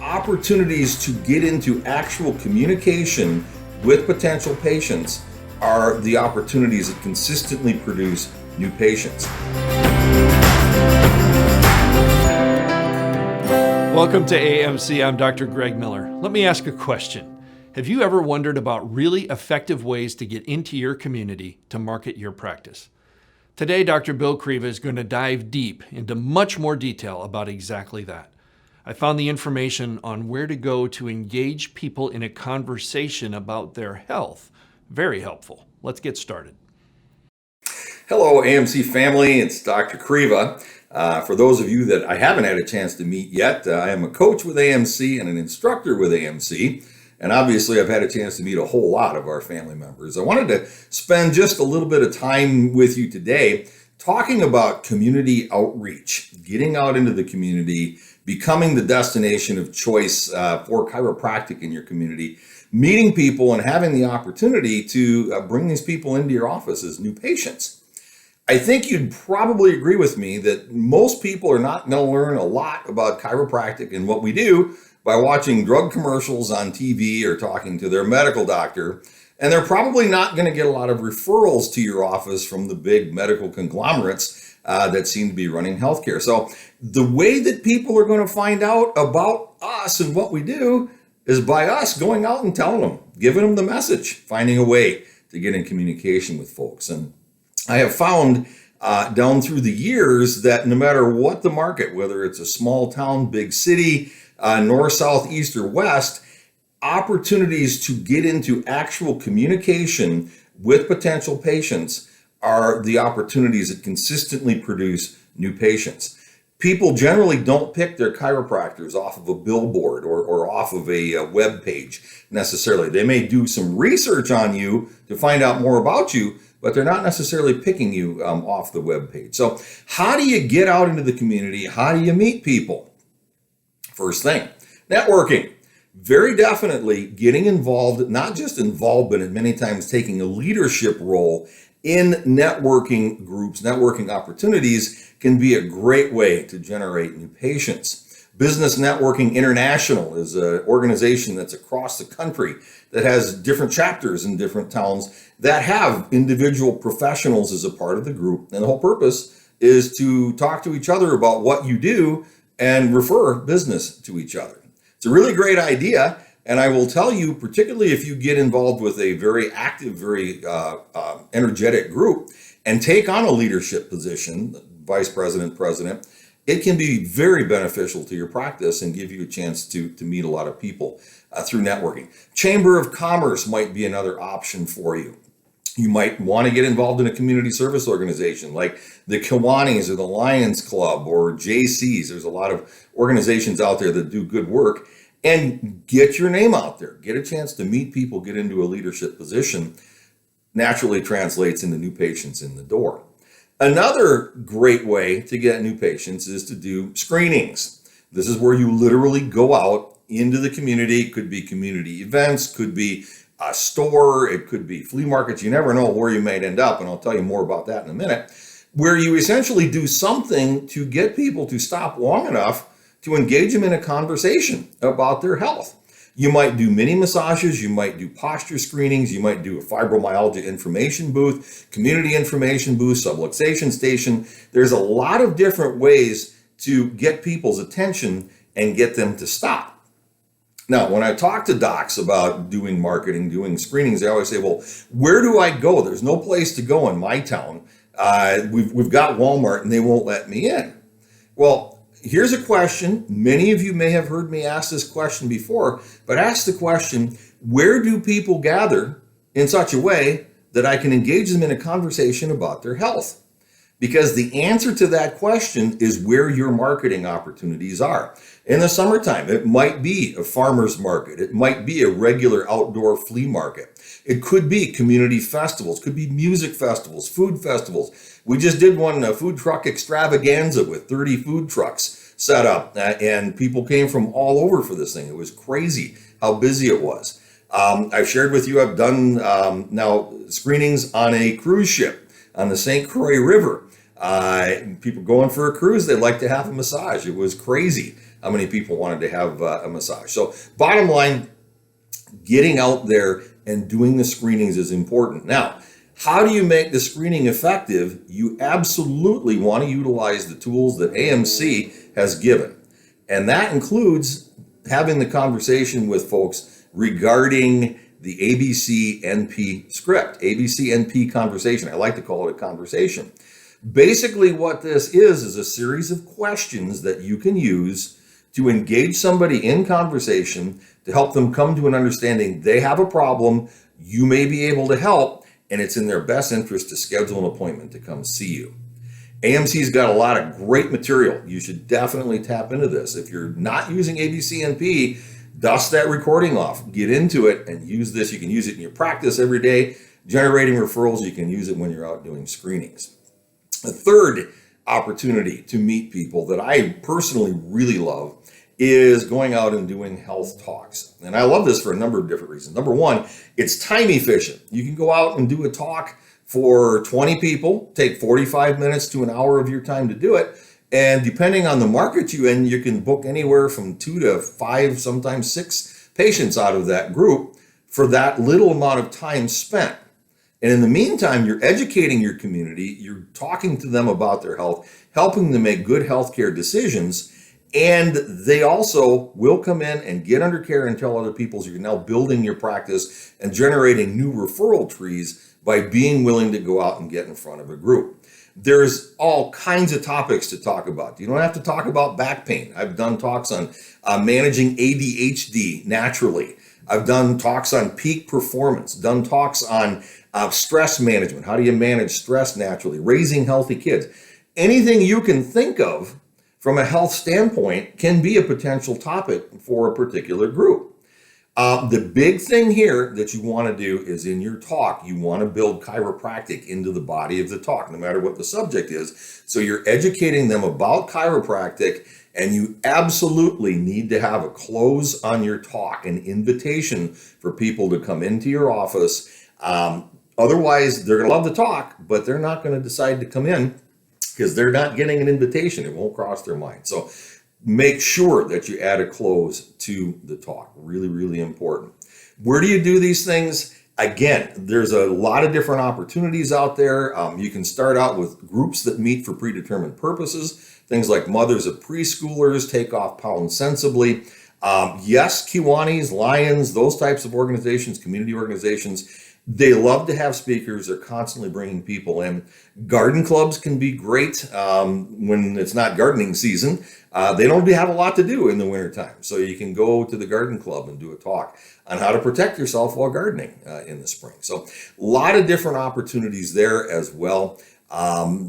opportunities to get into actual communication with potential patients are the opportunities that consistently produce new patients. Welcome to AMC. I'm Dr. Greg Miller. Let me ask a question. Have you ever wondered about really effective ways to get into your community to market your practice? Today, Dr. Bill Kriva is going to dive deep into much more detail about exactly that. I found the information on where to go to engage people in a conversation about their health very helpful. Let's get started. Hello, AMC family. It's Dr. Kriva. For those of you that I haven't had a chance to meet yet, I am a coach with AMC and an instructor with AMC. And obviously, I've had a chance to meet a whole lot of our family members. I wanted to spend just a little bit of time with you today talking about community outreach, getting out into the community, becoming the destination of choice for chiropractic in your community, meeting people and having the opportunity to bring these people into your office as new patients. I think you'd probably agree with me that most people are not going to learn a lot about chiropractic and what we do by watching drug commercials on TV or talking to their medical doctor. And they're probably not going to get a lot of referrals to your office from the big medical conglomerates that seem to be running healthcare. So the way that people are going to find out about us and what we do is by us going out and telling them, giving them the message, finding a way to get in communication with folks. And I have found down through the years that no matter what the market, whether it's a small town, big city, north, south, east, or west, opportunities to get into actual communication with potential patients are the opportunities that consistently produce new patients. People generally don't pick their chiropractors off of a billboard or off of a web page necessarily. They may do some research on you to find out more about you, but they're not necessarily picking you off the web page. So how do you get out into the community? How do you meet people? First thing, networking. Very definitely getting involved, not just involved, but many times taking a leadership role in networking groups, networking opportunities can be a great way to generate new patients. Business Networking International is an organization that's across the country that has different chapters in different towns that have individual professionals as a part of the group. And the whole purpose is to talk to each other about what you do and refer business to each other. It's a really great idea, and I will tell you, particularly if you get involved with a very active, very energetic group and take on a leadership position, vice president, president, it can be very beneficial to your practice and give you a chance to meet a lot of people through networking. Chamber of Commerce might be another option for you. You might want to get involved in a community service organization like the Kiwanis or the Lions Club or JCs. There's a lot of organizations out there that do good work, and get your name out there. Get a chance to meet people, get into a leadership position. Naturally translates into new patients in the door. Another great way to get new patients is to do screenings. This is where you literally go out into the community. It could be community events, could be a store, it could be flea markets. You never know where you might end up, and I'll tell you more about that in a minute, where you essentially do something to get people to stop long enough to engage them in a conversation about their health. You might do mini massages, you might do posture screenings, you might do a fibromyalgia information booth, community information booth, subluxation station. There's a lot of different ways to get people's attention and get them to stop. Now, when I talk to docs about doing marketing, doing screenings, they always say, well, where do I go? There's no place to go in my town. We've got Walmart and they won't let me in. Well, here's a question. Many of you may have heard me ask this question before, but ask the question, where do people gather in such a way that I can engage them in a conversation about their health? Because the answer to that question is where your marketing opportunities are. In the summertime, it might be a farmer's market. It might be a regular outdoor flea market. It could be community festivals, could be music festivals, food festivals. We just did one, a food truck extravaganza with 30 food trucks set up, and people came from all over for this thing. It was crazy how busy it was. I've shared with you, I've done now screenings on a cruise ship on the St. Croix River. People going for a cruise, they like to have a massage. It was crazy how many people wanted to have a massage. So bottom line, getting out there and doing the screenings is important. Now, how do you make the screening effective? You absolutely want to utilize the tools that AMC has given. And that includes having the conversation with folks regarding the ABC-NP script, ABC-NP conversation. I like to call it a conversation. Basically what this is a series of questions that you can use to engage somebody in conversation to help them come to an understanding they have a problem, you may be able to help, and it's in their best interest to schedule an appointment to come see you. AMC's got a lot of great material. You should definitely tap into this. If you're not using ABC-NP, dust that recording off, get into it and use this. You can use it in your practice every day, generating referrals. You can use it when you're out doing screenings. A third opportunity to meet people that I personally really love is going out and doing health talks. And I love this for a number of different reasons. Number one, it's time efficient. You can go out and do a talk for 20 people, take 45 minutes to an hour of your time to do it. And depending on the market you're in, you can book anywhere from 2 to 5, sometimes 6 patients out of that group for that little amount of time spent. And in the meantime, you're educating your community, you're talking to them about their health, helping them make good healthcare decisions, and they also will come in and get under care and tell other people. So you're now building your practice and generating new referral trees by being willing to go out and get in front of a group. There's all kinds of topics to talk about. You don't have to talk about back pain. I've done talks on managing ADHD naturally. I've done talks on peak performance, done talks on stress management. How do you manage stress naturally? Raising healthy kids. Anything you can think of from a health standpoint can be a potential topic for a particular group. The big thing here that you want to do is in your talk, you want to build chiropractic into the body of the talk, no matter what the subject is. So you're educating them about chiropractic, and you absolutely need to have a close on your talk, an invitation for people to come into your office. Otherwise, they're going to love the talk, but they're not going to decide to come in because they're not getting an invitation. It won't cross their mind. So make sure that you add a close to the talk. Really, really important. Where do you do these things? Again, there's a lot of different opportunities out there. You can start out with groups that meet for predetermined purposes. Things like mothers of preschoolers, Take Off Pound Sensibly. Yes, Kiwanis, Lions, those types of organizations, community organizations, they love to have speakers. They're constantly bringing people in. Garden clubs can be great when it's not gardening season. They don't have a lot to do in the wintertime. So you can go to the garden club and do a talk on how to protect yourself while gardening in the spring. So a lot of different opportunities there as well.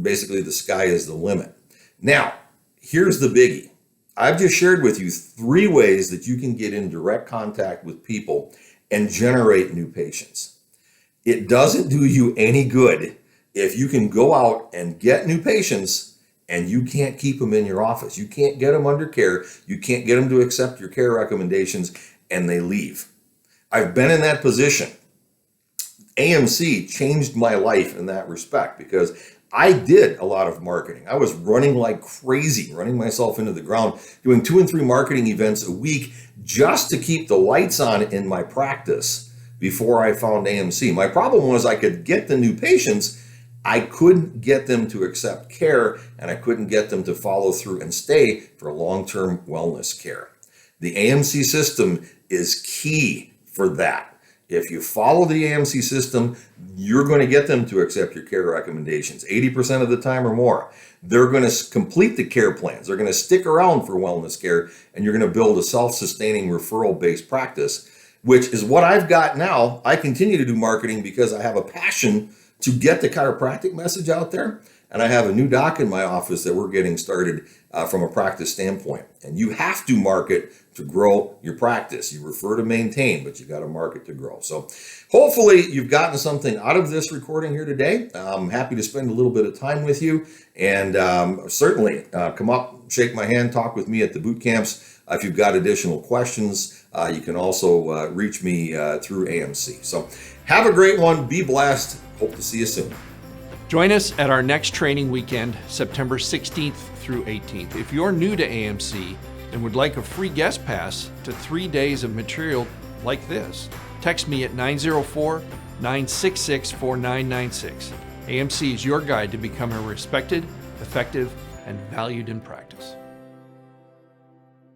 Basically, the sky is the limit. Now, here's the biggie. I've just shared with you 3 ways that you can get in direct contact with people and generate new patients. It doesn't do you any good if you can go out and get new patients and you can't keep them in your office. You can't get them under care. You can't get them to accept your care recommendations, and they leave. I've been in that position. AMC changed my life in that respect because I did a lot of marketing. I was running like crazy, running myself into the ground, doing 2 and 3 marketing events a week just to keep the lights on in my practice before I found AMC. My problem was I could get the new patients, I couldn't get them to accept care, and I couldn't get them to follow through and stay for long-term wellness care. The AMC system is key for that. If you follow the AMC system, you're going to get them to accept your care recommendations 80% of the time or more. They're going to complete the care plans. They're going to stick around for wellness care, and you're going to build a self-sustaining referral-based practice, which is what I've got now. I continue to do marketing because I have a passion to get the chiropractic message out there. And I have a new doc in my office that we're getting started from a practice standpoint. And you have to market to grow your practice. You refer to maintain, but you got to market to grow. So hopefully you've gotten something out of this recording here today. I'm happy to spend a little bit of time with you. And certainly come up, shake my hand, talk with me at the boot camps. If you've got additional questions, you can also reach me through AMC. So have a great one. Be blessed. Hope to see you soon. Join us at our next training weekend, September 16th through 18th. If you're new to AMC and would like a free guest pass to 3 days of material like this, text me at 904-966-4996. AMC is your guide to become a respected, effective, and valued in practice.